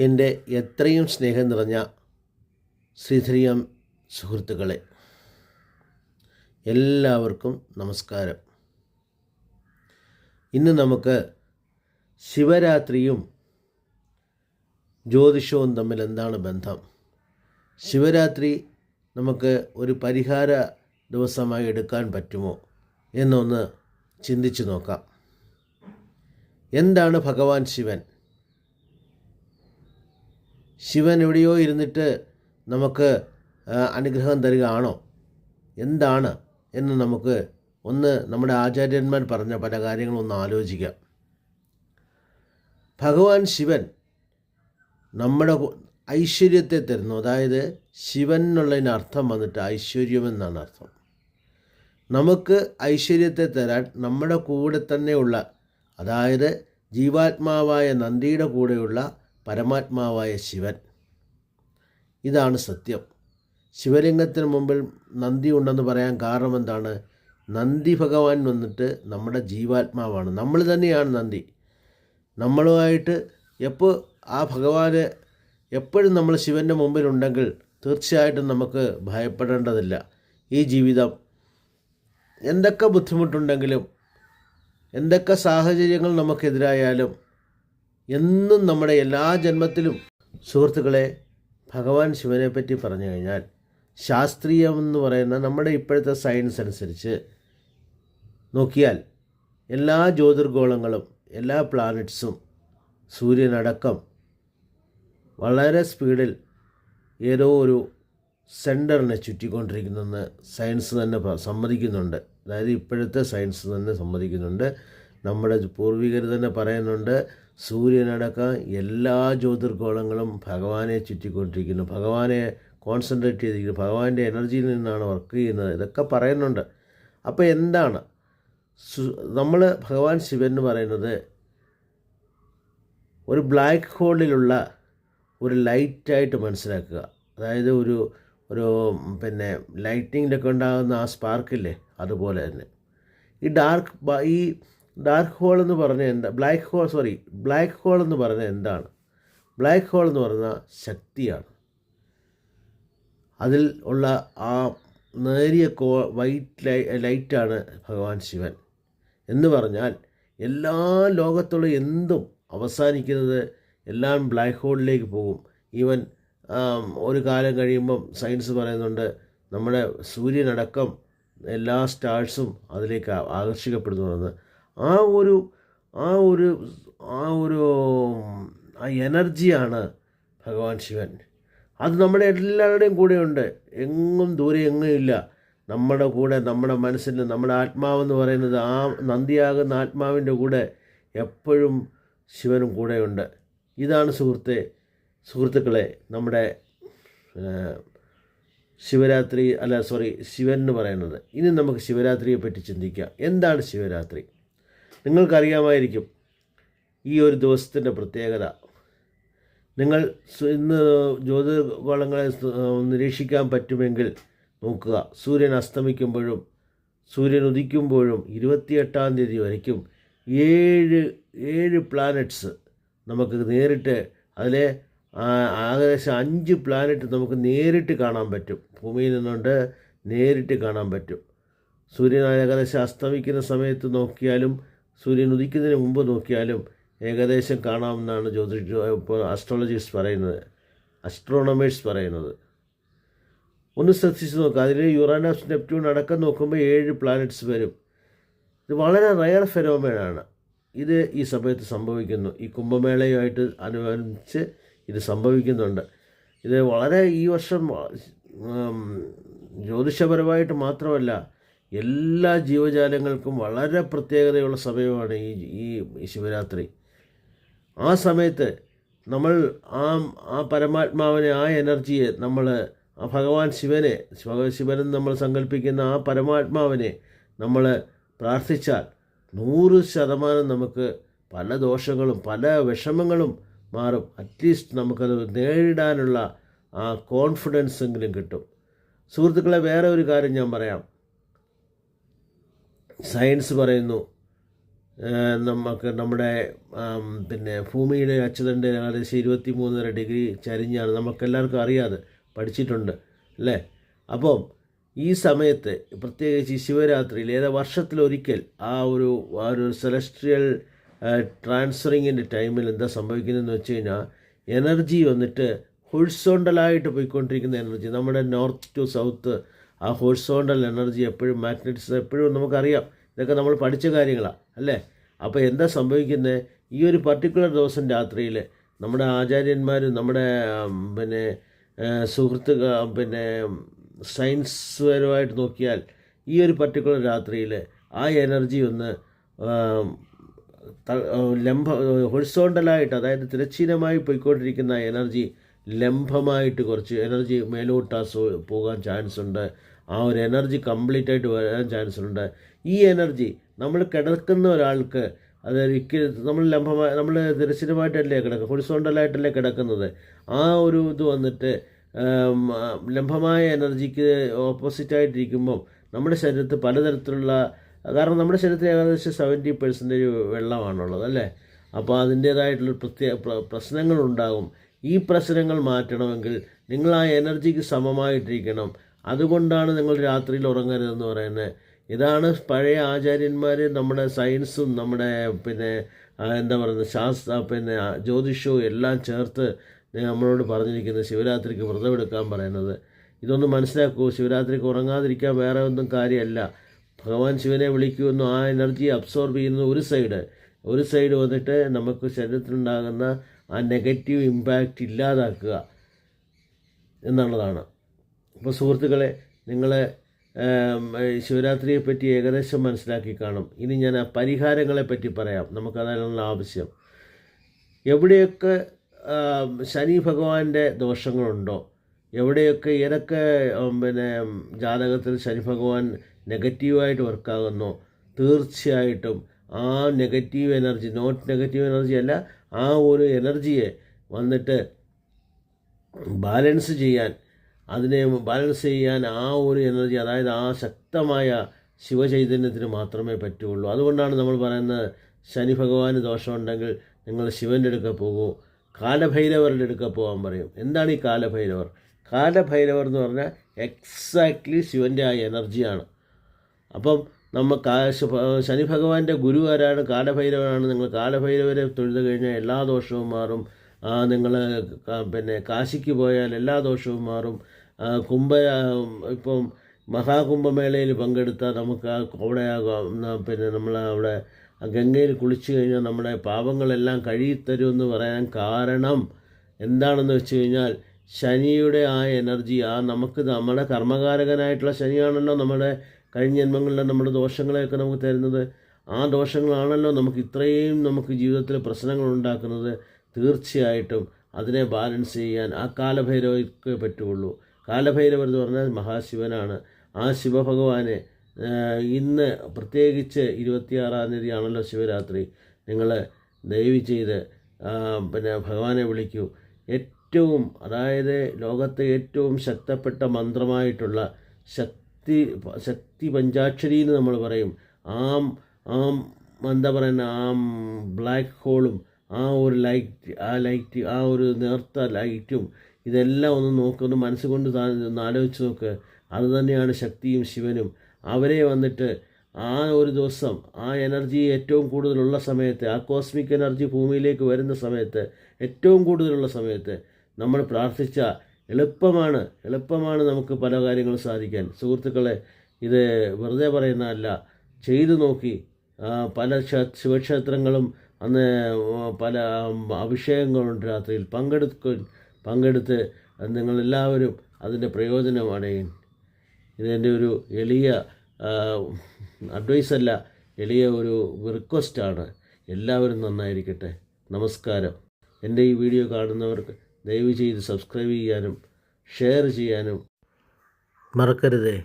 എൻ്റെ എത്രയും സ്നേഹം നിറഞ്ഞ ശ്രീധരിയം സുഹൃത്തുക്കളെ, എല്ലാവർക്കും നമസ്കാരം. ഇന്ന് നമുക്ക് ശിവരാത്രിയും ജ്യോതിഷവും തമ്മിൽ എന്താണ് ബന്ധം, ശിവരാത്രി നമുക്ക് ഒരു പരിഹാര ദിവസമായി എടുക്കാൻ പറ്റുമോ എന്നൊന്ന് ചിന്തിച്ചു നോക്കാം. എന്താണ് ഭഗവാൻ ശിവൻ? ശിവൻ എവിടെയോ ഇരുന്നിട്ട് നമുക്ക് അനുഗ്രഹം തരികയാണോ? എന്താണ് എന്ന് നമുക്ക് നമ്മുടെ ആചാര്യന്മാർ പറഞ്ഞ പല കാര്യങ്ങളൊന്ന് ആലോചിക്കാം. ഭഗവാൻ ശിവൻ നമ്മുടെ ഐശ്വര്യത്തെ തരുന്നു. അതായത് ശിവൻ എന്നുള്ളതിന് അർത്ഥം വന്നിട്ട് ഐശ്വര്യമെന്നാണ് അർത്ഥം. നമുക്ക് ഐശ്വര്യത്തെ തരാൻ നമ്മുടെ കൂടെ തന്നെയുള്ള, അതായത് ജീവാത്മാവായ നന്ദിയുടെ കൂടെയുള്ള പരമാത്മാവായ ശിവൻ, ഇതാണ് സത്യം. ശിവലിംഗത്തിന് മുമ്പിൽ നന്ദി ഉണ്ടെന്ന് പറയാൻ കാരണം എന്താണ്? നന്ദി ഭഗവാൻ വന്നിട്ട് നമ്മുടെ ജീവാത്മാവാണ്, നമ്മൾ തന്നെയാണ് നന്ദി. നമ്മളുമായിട്ട് ആ ഭഗവാന് എപ്പോഴും നമ്മൾ ശിവൻ്റെ മുമ്പിലുണ്ടെങ്കിൽ തീർച്ചയായിട്ടും നമുക്ക് ഭയപ്പെടേണ്ടതില്ല. ഈ ജീവിതം എന്തൊക്കെ ബുദ്ധിമുട്ടുണ്ടെങ്കിലും, എന്തൊക്കെ സാഹചര്യങ്ങൾ നമുക്കെതിരായാലും, എന്നും നമ്മുടെ എല്ലാ ജന്മത്തിലും സുഹൃത്തുക്കളെ ഭഗവാൻ ശിവനെ പറ്റി പറഞ്ഞു കഴിഞ്ഞാൽ, ശാസ്ത്രീയം എന്ന് പറയുന്ന നമ്മുടെ ഇപ്പോഴത്തെ സയൻസ് അനുസരിച്ച് നോക്കിയാൽ എല്ലാ ജ്യോതിർഗോളങ്ങളും, എല്ലാ പ്ലാനറ്റ്സും, സൂര്യനടക്കം വളരെ സ്പീഡിൽ ഏതോ ഒരു സെൻറ്ററിനെ ചുറ്റിക്കൊണ്ടിരിക്കുന്നെന്ന് സയൻസ് തന്നെ സമ്മതിക്കുന്നുണ്ട്. അതായത് ഇപ്പോഴത്തെ സയൻസ് തന്നെ സമ്മതിക്കുന്നുണ്ട്. നമ്മുടെ പൂർവികർ തന്നെ പറയുന്നുണ്ട്, സൂര്യനടക്കം എല്ലാ ജ്യോതിർഗോളങ്ങളും ഭഗവാനെ ചുറ്റിക്കൊണ്ടിരിക്കുന്നു, ഭഗവാനെ കോൺസെൻട്രേറ്റ് ചെയ്തിരിക്കുന്നു, ഭഗവാന്റെ എനർജിയിൽ നിന്നാണ് വർക്ക് ചെയ്യുന്നത്. ഇതൊക്കെ പറയുന്നുണ്ട്. അപ്പോൾ എന്താണ് നമ്മൾ ഭഗവാൻ ശിവൻ എന്ന് പറയുന്നത്? ഒരു ബ്ലാക്ക് ഹോളിലുള്ള ഒരു ലൈറ്റായിട്ട് മനസ്സിലാക്കുക. അതായത് ഒരു ലൈറ്റിങ്ങിലൊക്കെ ഉണ്ടാകുന്ന ആ സ്പാർക്കില്ലേ, അതുപോലെ തന്നെ ഈ ഡാർക്ക് ഹോൾ എന്ന് പറഞ്ഞാൽ ബ്ലാക്ക് ഹോൾ എന്ന് പറഞ്ഞാൽ എന്താണ്? ബ്ലാക്ക് ഹോൾ എന്ന് പറഞ്ഞാൽ ശക്തിയാണ്. അതിൽ ഉള്ള ആ നേരിയ വൈറ്റ് ലൈറ്റാണ് ഭഗവാൻ ശിവൻ. എന്ന് പറഞ്ഞാൽ എല്ലാ ലോകത്തുള്ള എന്തും അവസാനിക്കുന്നത് എല്ലാം ബ്ലാക്ക് ഹോളിലേക്ക് പോകും. ഈവൻ ഒരു കാലം കഴിയുമ്പം സയൻസ് പറയുന്നുണ്ട്, നമ്മുടെ സൂര്യനടക്കം എല്ലാ സ്റ്റാർസും അതിലേക്ക് ആകർഷിക്കപ്പെടുന്നു. ആ എനർജിയാണ് ഭഗവാൻ ശിവൻ. അത് നമ്മുടെ എല്ലാവരുടെയും കൂടെയുണ്ട്, എങ്ങും ദൂരെ എങ്ങും ഇല്ല. നമ്മുടെ കൂടെ, നമ്മുടെ മനസ്സിൽ, നമ്മുടെ ആത്മാവെന്ന് പറയുന്നത്, ആ നന്ദിയാകുന്ന ആത്മാവിൻ്റെ കൂടെ എപ്പോഴും ശിവനും കൂടെയുണ്ട്. ഇതാണ് സുഹൃത്തുക്കളെ നമ്മുടെ ശിവൻ എന്ന് പറയുന്നത്. ഇനി നമുക്ക് ശിവരാത്രിയെ പറ്റി ചിന്തിക്കാം. എന്താണ് ശിവരാത്രി? നിങ്ങൾക്കറിയാമായിരിക്കും ഈ ഒരു ദിവസത്തിൻ്റെ പ്രത്യേകത. നിങ്ങൾ ഇന്ന് ജ്യോതിർഗോളങ്ങളെ നിരീക്ഷിക്കാൻ പറ്റുമെങ്കിൽ നോക്കുക. സൂര്യൻ അസ്തമിക്കുമ്പോഴും സൂര്യൻ ഉദിക്കുമ്പോഴും 28-ാം തീയതി വരയ്ക്കും 7 പ്ലാനറ്റ്സ് നമുക്ക് നേരിട്ട്, അതിലെ ഏകദേശം 5 പ്ലാനറ്റ് നമുക്ക് നേരിട്ട് കാണാൻ പറ്റും. ഭൂമിയിൽ നിന്നുകൊണ്ട് നേരിട്ട് കാണാൻ പറ്റും. സൂര്യൻ ഏകദേശം അസ്തമിക്കുന്ന സമയത്ത് നോക്കിയാലും സൂര്യൻ ഉദിക്കുന്നതിന് മുമ്പ് നോക്കിയാലും ഏകദേശം കാണാമെന്നാണ് അസ്ട്രോണമേഴ്സ് പറയുന്നത്. ഒന്ന് ശ്രദ്ധിച്ച് നോക്കുക. അതിൽ യുറാനസ്, നെപ്റ്റ്യൂൺ അടക്കം നോക്കുമ്പോൾ 7 പ്ലാനറ്റ്സ് വരും. ഇത് വളരെ റയർ ഫെനോമെനാണ്. ഇത് ഈ സമയത്ത് സംഭവിക്കുന്നു. ഈ കുംഭമേളയുമായിട്ട് അനുബന്ധിച്ച് ഇത് സംഭവിക്കുന്നുണ്ട്. ഇത് വളരെ ഈ വർഷം ജ്യോതിഷപരമായിട്ട് മാത്രമല്ല, എല്ലാ ജീവജാലങ്ങൾക്കും വളരെ പ്രത്യേകതയുള്ള സമയമാണ് ഈ ശിവരാത്രി. ആ സമയത്ത് നമ്മൾ ആ പരമാത്മാവിനെ, ആ എനർജിയെ, നമ്മൾ ആ ഭഗവാൻ ശിവനെന്ന് നമ്മൾ സങ്കല്പിക്കുന്ന ആ പരമാത്മാവിനെ നമ്മൾ പ്രാർത്ഥിച്ചാൽ 100% നമുക്ക് പല ദോഷങ്ങളും പല വിഷമങ്ങളും മാറും. അറ്റ്ലീസ്റ്റ് നമുക്കത് നേരിടാനുള്ള ആ കോൺഫിഡൻസ് എങ്കിലും കിട്ടും. സുഹൃത്തുക്കളെ, വേറെ ഒരു കാര്യം ഞാൻ പറയാം. സയൻസ് പറയുന്നു, നമുക്ക് നമ്മുടെ പിന്നെ ഭൂമിയുടെ അച്ചുതണ്ട് ഏകദേശം 23.5 ചരിഞ്ഞാണ്. നമുക്കെല്ലാവർക്കും അറിയാതെ പഠിച്ചിട്ടുണ്ട് അല്ലേ. അപ്പം ഈ സമയത്ത് പ്രത്യേകിച്ച് ഈ ശിവരാത്രിയിൽ വർഷത്തിലൊരിക്കൽ ആ ഒരു സെലസ്ട്രിയൽ ട്രാൻസ്ഫറിങ്ങിൻ്റെ ടൈമിൽ എന്താ സംഭവിക്കുന്നതെന്ന് വെച്ച് കഴിഞ്ഞാൽ എനർജി വന്നിട്ട് ഹൊറിസോണ്ടലായിട്ട് പോയിക്കൊണ്ടിരിക്കുന്ന എനർജി, നമ്മുടെ നോർത്ത് ടു സൗത്ത് ആ ഹൊറിസോണ്ടൽ എനർജി എപ്പോഴും മാഗ്നറ്റിസം എപ്പോഴും നമുക്കറിയാം. ഇതൊക്കെ നമ്മൾ പഠിച്ച കാര്യങ്ങളാണ് അല്ലേ. അപ്പോൾ എന്താ സംഭവിക്കുന്നത്, ഈ ഒരു പർട്ടിക്കുലർ ദിവസം രാത്രിയിൽ നമ്മുടെ ആചാര്യന്മാരും നമ്മുടെ പിന്നെ പിന്നെ സയൻസ് പരമായിട്ട് നോക്കിയാൽ ഈ ഒരു പർട്ടിക്കുലർ രാത്രിയിൽ ആ എനർജി ഒന്ന് ഹൊറിസോണ്ടലായിട്ട്, അതായത് തിരശ്ചീനമായി പോയിക്കൊണ്ടിരിക്കുന്ന എനർജി ലംബമായിട്ട് കുറച്ച് എനർജി മേലോട്ട് പോകാൻ ചാൻസ് ഉണ്ട്. ആ ഒരു എനർജി കംപ്ലീറ്റ് ആയിട്ട് വരാൻ ചാൻസ് ഉണ്ട്. ഈ എനർജി നമ്മൾ കിടക്കുന്ന ഒരാൾക്ക് നമ്മൾ നമ്മൾ തിരശ്ചീനമായിട്ടല്ലേ കിടക്കുക, ഹൊറിസോണ്ടലായിട്ടല്ലേ കിടക്കുന്നത്. ആ ഒരു ഇത് വന്നിട്ട് ലംബമായ എനർജിക്ക് ഓപ്പോസിറ്റായിട്ടിരിക്കുമ്പം നമ്മുടെ ശരീരത്തിൽ പലതരത്തിലുള്ള, കാരണം നമ്മുടെ ശരീരത്തിൽ ഏകദേശം 70% വെള്ളമാണുള്ളത് അല്ലേ. അപ്പോൾ അതിൻ്റേതായിട്ടുള്ള പ്രശ്നങ്ങളുണ്ടാകും. ഈ പ്രശ്നങ്ങൾ മാറ്റണമെങ്കിൽ നിങ്ങൾ ആ എനർജിക്ക് സമമായിട്ടിരിക്കണം. അതുകൊണ്ടാണ് നിങ്ങൾ രാത്രിയിൽ ഉറങ്ങരുതെന്ന് പറയുന്നത്. ഇതാണ് പഴയ ആചാര്യന്മാർ നമ്മുടെ സയൻസും നമ്മുടെ എന്താ പറയുന്നത് ജ്യോതിഷവും എല്ലാം ചേർത്ത് നമ്മളോട് പറഞ്ഞിരിക്കുന്നത് ശിവരാത്രിക്ക് വ്രതമെടുക്കാൻ പറയുന്നത്. ഇതൊന്ന് മനസ്സിലാക്കൂ. ശിവരാത്രിക്ക് ഉറങ്ങാതിരിക്കാൻ വേറെ ഒന്നും കാര്യമല്ല. ഭഗവാൻ ശിവനെ വിളിക്കുമെന്നും ആ എനർജി അബ്സോർബ് ചെയ്യുന്ന ഒരു സൈഡ് വന്നിട്ട് നമുക്ക് ശരീരത്തിലുണ്ടാകുന്ന ആ നെഗറ്റീവ് ഇമ്പാക്റ്റ് ഇല്ലാതാക്കുക എന്നുള്ളതാണ്. അപ്പോൾ സുഹൃത്തുക്കളെ, നിങ്ങൾ ശിവരാത്രിയെപ്പറ്റി ഏകദേശം മനസ്സിലാക്കി കാണും. ഇനി ഞാൻ ആ പരിഹാരങ്ങളെപ്പറ്റി പറയാം. നമുക്കതിനുള്ള ആവശ്യം എവിടെയൊക്കെ ശനി ഭഗവാന്റെ ദോഷങ്ങളുണ്ടോ, എവിടെയൊക്കെ ഏതൊക്കെ ജാതകത്തിൽ ശനി ഭഗവാൻ നെഗറ്റീവായിട്ട് വർക്കാകുന്നോ, തീർച്ചയായിട്ടും ആ negative energy, not negative energy അല്ല, ആ ഒരു എനർജിയെ വന്നിട്ട് ബാലൻസ് ചെയ്യാൻ ആ ഒരു എനർജി, അതായത് ആ ശക്തമായ ശിവചൈതന്യത്തിന് മാത്രമേ പറ്റുള്ളൂ. അതുകൊണ്ടാണ് നമ്മൾ പറയുന്നത് ശനി ഭഗവാന് ദോഷമുണ്ടെങ്കിൽ നിങ്ങൾ ശിവൻ്റെ അടുക്ക പോകൂ, കാലഭൈരവരുടെ അടുക്ക പോകാൻ പറയും. എന്താണ് ഈ കാലഭൈരവർ? കാലഭൈരവർ എന്ന് പറഞ്ഞാൽ എക്സാക്ട്ലി ശിവൻ്റെ ആ എനർജിയാണ്. അപ്പം ശനി ഭഗവാന്റെ ഗുരു ആരാണ്? കാലഭൈരവനാണ്. നിങ്ങൾ കാലഭൈരവരെ തൊഴുത് കഴിഞ്ഞാൽ എല്ലാ ദോഷവും മാറും. നിങ്ങൾ കാശിക്ക് പോയാൽ എല്ലാ ദോഷവും മാറും. ഇപ്പം മഹാകുംഭമേളയിൽ പങ്കെടുത്താൽ നമുക്ക് അവിടെ നമ്മളവിടെ ഗംഗയിൽ കുളിച്ചു കഴിഞ്ഞാൽ നമ്മുടെ പാപങ്ങളെല്ലാം കഴുകിത്തരുമെന്ന് പറയാൻ കാരണം എന്താണെന്ന് വെച്ച് കഴിഞ്ഞാൽ ശനിയുടെ ആ എനർജി, നമ്മുടെ കർമ്മകാരകനായിട്ടുള്ള ശനിയാണല്ലോ നമ്മുടെ കഴിഞ്ഞ ജന്മങ്ങളിലെ നമ്മുടെ ദോഷങ്ങളെയൊക്കെ നമുക്ക് തരുന്നത്. ആ ദോഷങ്ങളാണല്ലോ നമുക്ക് ജീവിതത്തിൽ പ്രശ്നങ്ങൾ ഉണ്ടാക്കുന്നത്. തീർച്ചയായിട്ടും അതിനെ ബാലൻസ് ചെയ്യാൻ ആ കാലഭൈരവർക്ക് പറ്റുള്ളൂ. കാലഭൈരവർ എന്ന് പറഞ്ഞാൽ മഹാശിവനാണ്. ആ ശിവഭഗവാനെ ഇന്ന് പ്രത്യേകിച്ച് 26-ാം തീയതി ആണല്ലോ ശിവരാത്രി. നിങ്ങൾ ദയവ് ചെയ്ത് ഭഗവാനെ വിളിക്കൂ. അതായത് ലോകത്തെ ഏറ്റവും ശക്തപ്പെട്ട മന്ത്രമായിട്ടുള്ള ശക്തി പഞ്ചാക്ഷരി എന്ന് നമ്മൾ പറയും. എന്താ പറയുന്ന ബ്ലാക്ക് ഹോളും ആ ലൈറ്റ് ആ ഒരു നേർത്ത ലൈറ്റും ഇതെല്ലാം ഒന്ന് മനസ്സുകൊണ്ട് ആലോചിച്ച് നോക്ക്. അതുതന്നെയാണ് ശക്തിയും ശിവനും. അവരെ വന്നിട്ട് ആ ഒരു ദിവസം ആ എനർജി ഏറ്റവും കൂടുതലുള്ള സമയത്ത്, ആ കോസ്മിക് എനർജി ഭൂമിയിലേക്ക് വരുന്ന സമയത്ത്, ഏറ്റവും കൂടുതലുള്ള സമയത്ത് നമ്മൾ പ്രാർത്ഥിച്ച എളുപ്പമാണ് നമുക്ക് പല കാര്യങ്ങളും സാധിക്കാൻ. സുഹൃത്തുക്കളെ, ഇത് വെറുതെ പറയുന്നതല്ല, ചെയ്തു നോക്കി. പല ശിവക്ഷേത്രങ്ങളും അന്ന് പല അഭിഷേകങ്ങളുണ്ട്. രാത്രിയിൽ പങ്കെടുത്ത് നിങ്ങളെല്ലാവരും അതിൻ്റെ പ്രയോജനം അടയും. ഇതെൻ്റെ ഒരു എളിയ അഡ്വൈസല്ല, എളിയ ഒരു റിക്വസ്റ്റാണ്. എല്ലാവരും നന്നായിരിക്കട്ടെ. നമസ്കാരം. എൻ്റെ ഈ വീഡിയോ കാണുന്നവർക്ക് ദയവ് ചെയ്ത് സബ്സ്ക്രൈബ് ചെയ്യാനും ഷെയർ ചെയ്യാനും മറക്കരുതേ.